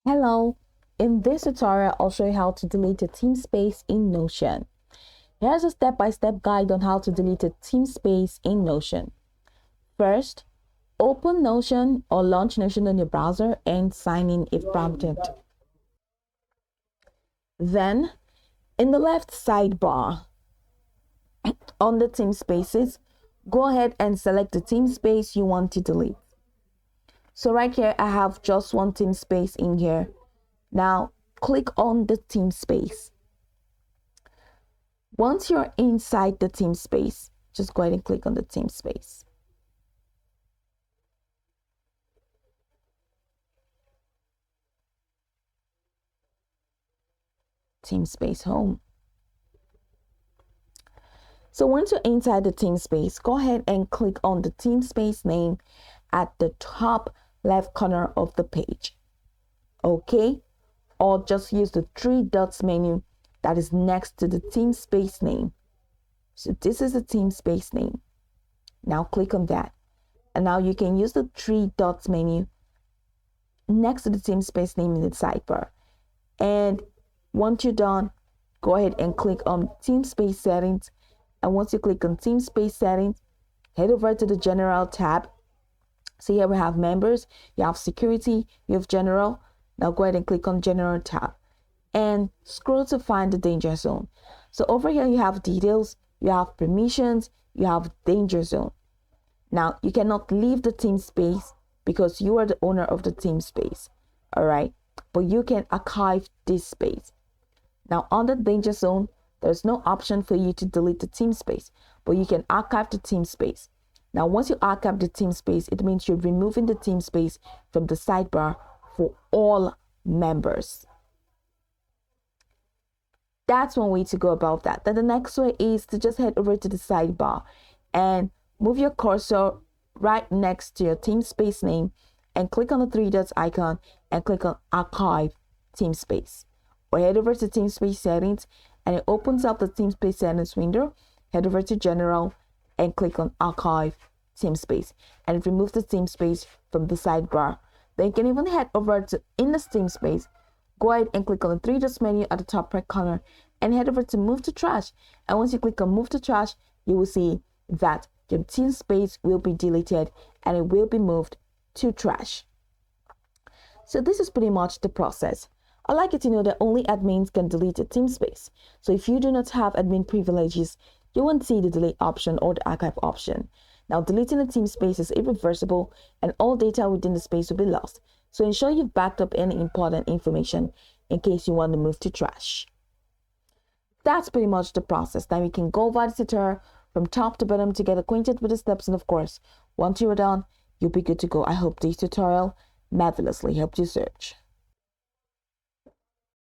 Hello, in this tutorial I'll show you how to delete a team space in Notion. Here's a step-by-step guide on how to delete a team space in Notion. First, open Notion or launch Notion on your browser and sign in if prompted. Then, in the left sidebar on the team spaces, go ahead and select the team space you want to delete. So right here, I have just one team space in here. Now, click on the team space. Once you're inside the team space, just go ahead and click on the team space. Team space home. So once you're inside the team space, go ahead and click on the team space name at the top left corner of the page. Okay? Or just use the three dots menu that is next to the team space name. So this is the team space name. Now click on that. And now you can use the three dots menu next to the team space name in the sidebar. And once you're done, go ahead and click on team space settings. And once you click on team space settings, head over to the general tab. So here we have members, you have security, you have general. Now go ahead and click on general tab and scroll to find the danger zone. So over here you have details, you have permissions, you have danger zone. Now you cannot leave the team space because you are the owner of the team space. All right, but you can archive this space. Now on the danger zone, there's no option for you to delete the team space, but you can archive the team space. Now once you archive the team space, it means you're removing the team space from the sidebar for all members. That's one way to go about that. Then the next way is to just head over to the sidebar and move your cursor right next to your team space name and click on the three dots icon and click on archive team space. Or head over to team space settings and it opens up the team space settings window. Head over to general and click on archive team space and remove the team space from the sidebar. Then you can even head over to in the team space, go ahead and click on the three dots menu at the top right corner and head over to move to trash. And once you click on move to trash, you will see that your team space will be deleted and it will be moved to trash. So this is pretty much the process. I'd like you to know that only admins can delete a team space. So if you do not have admin privileges, you won't see the delete option or the archive option. Now, deleting a team space is irreversible and all data within the space will be lost. So ensure you've backed up any important information in case you want to move to trash. That's pretty much the process. Now you can go over the tutorial from top to bottom to get acquainted with the steps. And of course, once you are done, you'll be good to go. I hope this tutorial marvelously helped you search.